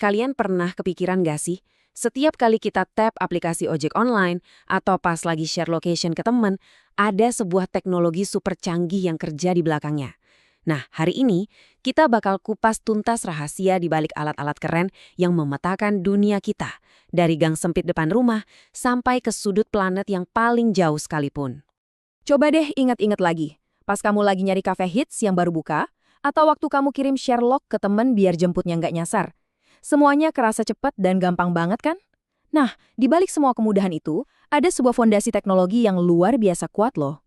Kalian pernah kepikiran gak sih? Setiap kali kita tap aplikasi ojek online atau pas lagi share location ke temen, ada sebuah teknologi super canggih yang kerja di belakangnya. Nah, hari ini kita bakal kupas tuntas rahasia di balik alat-alat keren yang memetakan dunia kita. Dari gang sempit depan rumah sampai ke sudut planet yang paling jauh sekalipun. Coba deh ingat-ingat lagi, pas kamu lagi nyari cafe hits yang baru buka, atau waktu kamu kirim Sherlock ke temen biar jemputnya nggak nyasar. Semuanya kerasa cepat dan gampang banget kan? Nah, di balik semua kemudahan itu, ada sebuah fondasi teknologi yang luar biasa kuat loh.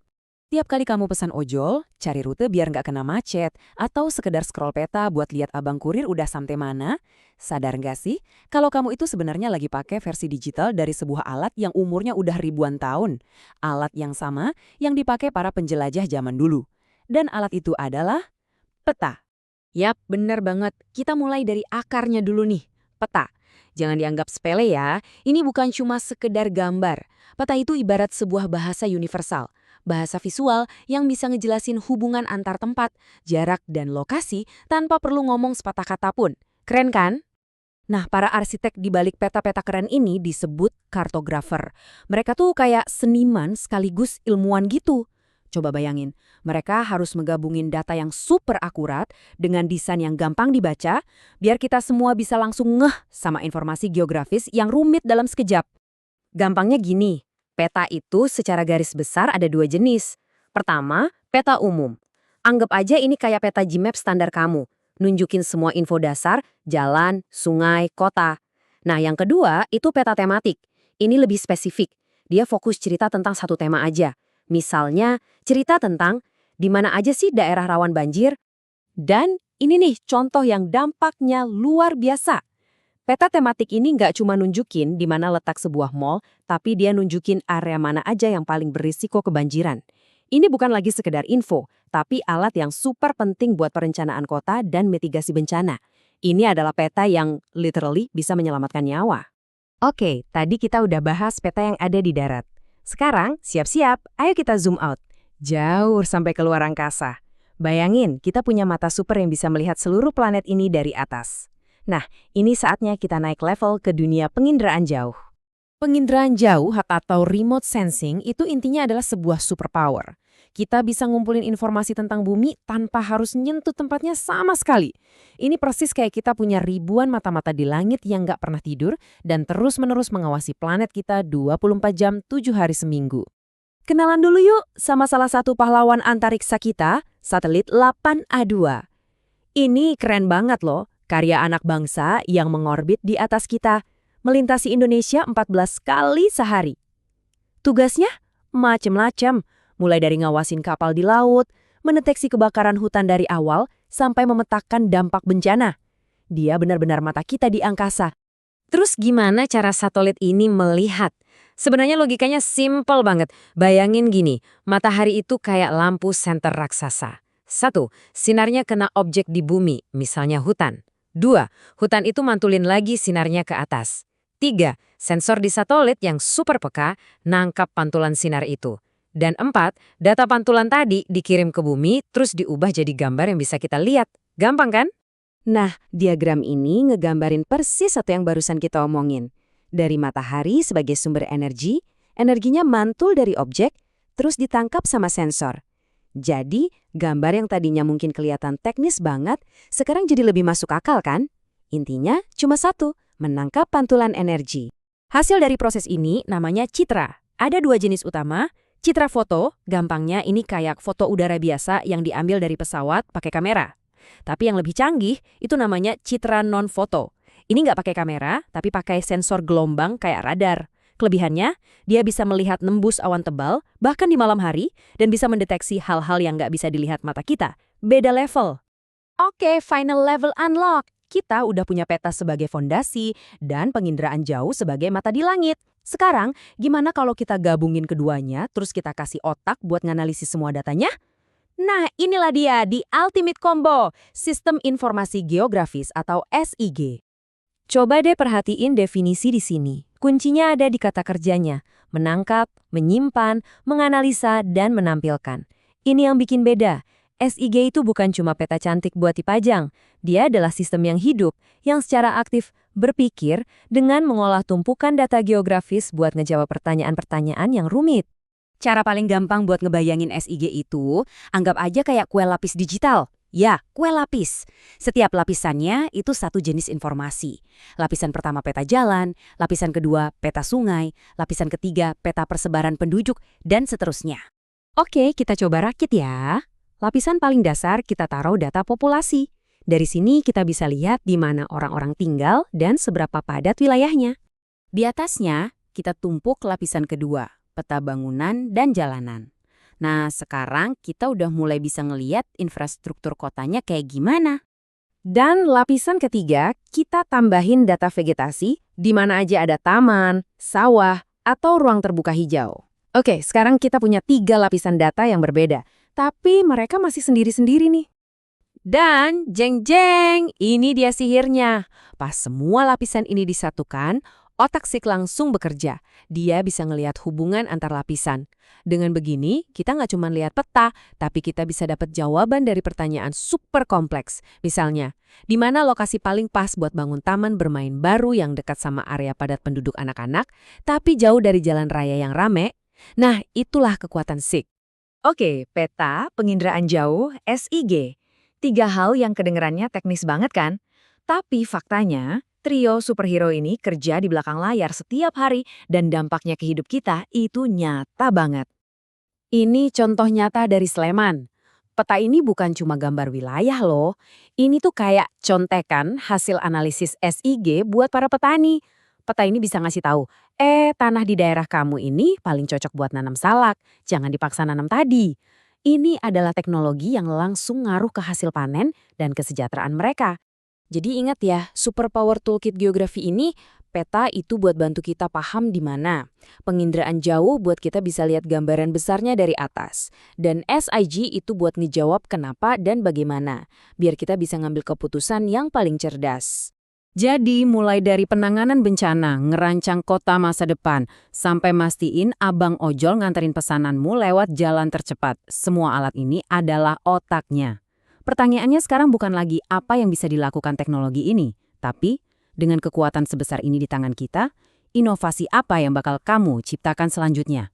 Tiap kali kamu pesan ojol, cari rute biar nggak kena macet, atau sekedar scroll peta buat lihat abang kurir udah sampai mana, sadar nggak sih kalau kamu itu sebenarnya lagi pakai versi digital dari sebuah alat yang umurnya udah ribuan tahun. Alat yang sama yang dipakai para penjelajah zaman dulu. Dan alat itu adalah peta. Yap, bener banget. Kita mulai dari akarnya dulu nih, peta. Jangan dianggap sepele ya, ini bukan cuma sekedar gambar. Peta itu ibarat sebuah bahasa universal. Bahasa visual yang bisa ngejelasin hubungan antar tempat, jarak, dan lokasi tanpa perlu ngomong sepatah kata pun. Keren kan? Nah, para arsitek di balik peta-peta keren ini disebut kartografer. Mereka tuh kayak seniman sekaligus ilmuwan gitu. Coba bayangin, mereka harus menggabungin data yang super akurat dengan desain yang gampang dibaca, biar kita semua bisa langsung ngeh sama informasi geografis yang rumit dalam sekejap. Gampangnya gini, peta itu secara garis besar ada dua jenis. Pertama, peta umum. Anggap aja ini kayak peta Gmap standar kamu, nunjukin semua info dasar, jalan, sungai, kota. Nah, yang kedua itu peta tematik. Ini lebih spesifik. Dia fokus cerita tentang satu tema aja. Misalnya, cerita tentang di mana aja sih daerah rawan banjir. Dan ini nih contoh yang dampaknya luar biasa. Peta tematik ini nggak cuma nunjukin di mana letak sebuah mall, tapi dia nunjukin area mana aja yang paling berisiko kebanjiran. Ini bukan lagi sekedar info, tapi alat yang super penting buat perencanaan kota dan mitigasi bencana. Ini adalah peta yang literally bisa menyelamatkan nyawa. Oke, tadi kita udah bahas peta yang ada di darat. Sekarang, siap-siap, ayo kita zoom out. Jauh sampai ke luar angkasa. Bayangin, kita punya mata super yang bisa melihat seluruh planet ini dari atas. Nah, ini saatnya kita naik level ke dunia penginderaan jauh. Penginderaan jauh atau remote sensing itu intinya adalah sebuah superpower. Kita bisa ngumpulin informasi tentang bumi tanpa harus nyentuh tempatnya sama sekali. Ini persis kayak kita punya ribuan mata-mata di langit yang nggak pernah tidur dan terus-menerus mengawasi planet kita 24 jam 7 hari seminggu. Kenalan dulu yuk sama salah satu pahlawan antariksa kita, satelit 8A2. Ini keren banget loh. Karya anak bangsa yang mengorbit di atas kita, melintasi Indonesia 14 kali sehari. Tugasnya macem-macem, mulai dari ngawasin kapal di laut, mendeteksi kebakaran hutan dari awal, sampai memetakan dampak bencana. Dia benar-benar mata kita di angkasa. Terus gimana cara satelit ini melihat? Sebenarnya logikanya simple banget. Bayangin gini, matahari itu kayak lampu senter raksasa. 1. Sinarnya kena objek di bumi, misalnya hutan. 2. Hutan itu mantulin lagi sinarnya ke atas. 3. Sensor di satelit yang super peka nangkap pantulan sinar itu. Dan 4. Data pantulan tadi dikirim ke bumi terus diubah jadi gambar yang bisa kita lihat. Gampang kan? Nah, diagram ini ngegambarin persis satu yang barusan kita omongin. Dari matahari sebagai sumber energi, energinya mantul dari objek, terus ditangkap sama sensor. Jadi, gambar yang tadinya mungkin kelihatan teknis banget, sekarang jadi lebih masuk akal kan? Intinya cuma satu, menangkap pantulan energi. Hasil dari proses ini namanya citra. Ada dua jenis utama, citra foto, gampangnya ini kayak foto udara biasa yang diambil dari pesawat pakai kamera. Tapi yang lebih canggih, itu namanya citra non-foto. Ini nggak pakai kamera, tapi pakai sensor gelombang kayak radar. Kelebihannya, dia bisa melihat nembus awan tebal, bahkan di malam hari, dan bisa mendeteksi hal-hal yang nggak bisa dilihat mata kita. Beda level. Oke, final level unlock. Kita udah punya peta sebagai fondasi dan penginderaan jauh sebagai mata di langit. Sekarang, gimana kalau kita gabungin keduanya, terus kita kasih otak buat nganalisis semua datanya? Nah, inilah dia, di Ultimate Combo, Sistem Informasi Geografis atau SIG. Coba deh perhatiin definisi di sini. Kuncinya ada di kata kerjanya, menangkap, menyimpan, menganalisa, dan menampilkan. Ini yang bikin beda. SIG itu bukan cuma peta cantik buat dipajang. Dia adalah sistem yang hidup, yang secara aktif Berpikir dengan mengolah tumpukan data geografis buat ngejawab pertanyaan-pertanyaan yang rumit. Cara paling gampang buat ngebayangin SIG itu, anggap aja kayak kue lapis digital. Ya, kue lapis. Setiap lapisannya itu satu jenis informasi. Lapisan pertama peta jalan, lapisan kedua peta sungai, lapisan ketiga peta persebaran penduduk, dan seterusnya. Oke, kita coba rakit ya. Lapisan paling dasar kita taruh data populasi. Dari sini kita bisa lihat di mana orang-orang tinggal dan seberapa padat wilayahnya. Di atasnya, kita tumpuk lapisan kedua, peta bangunan dan jalanan. Nah, sekarang kita udah mulai bisa ngeliat infrastruktur kotanya kayak gimana. Dan lapisan ketiga, kita tambahin data vegetasi, di mana aja ada taman, sawah, atau ruang terbuka hijau. Oke, sekarang kita punya 3 lapisan data yang berbeda, tapi mereka masih sendiri-sendiri nih. Dan, jeng-jeng, ini dia sihirnya. Pas semua lapisan ini disatukan, otak Sik langsung bekerja. Dia bisa ngelihat hubungan antar lapisan. Dengan begini, kita nggak cuma lihat peta, tapi kita bisa dapat jawaban dari pertanyaan super kompleks. Misalnya, di mana lokasi paling pas buat bangun taman bermain baru yang dekat sama area padat penduduk anak-anak, tapi jauh dari jalan raya yang rame? Nah, itulah kekuatan Sik. Oke, peta, penginderaan jauh, SIG. 3 hal yang kedengerannya teknis banget kan? Tapi faktanya, trio superhero ini kerja di belakang layar setiap hari dan dampaknya ke hidup kita itu nyata banget. Ini contoh nyata dari Sleman. Peta ini bukan cuma gambar wilayah loh. Ini tuh kayak contekan hasil analisis SIG buat para petani. Peta ini bisa ngasih tahu, tanah di daerah kamu ini paling cocok buat nanam salak. Jangan dipaksa nanam tadi. Ini adalah teknologi yang langsung ngaruh ke hasil panen dan kesejahteraan mereka. Jadi ingat ya, Superpower Toolkit Geografi ini, peta itu buat bantu kita paham di mana. Penginderaan jauh buat kita bisa lihat gambaran besarnya dari atas. Dan SIG itu buat ngejawab kenapa dan bagaimana, biar kita bisa ngambil keputusan yang paling cerdas. Jadi mulai dari penanganan bencana, ngerancang kota masa depan, sampai mastiin abang ojol nganterin pesananmu lewat jalan tercepat. Semua alat ini adalah otaknya. Pertanyaannya sekarang bukan lagi apa yang bisa dilakukan teknologi ini, tapi dengan kekuatan sebesar ini di tangan kita, inovasi apa yang bakal kamu ciptakan selanjutnya?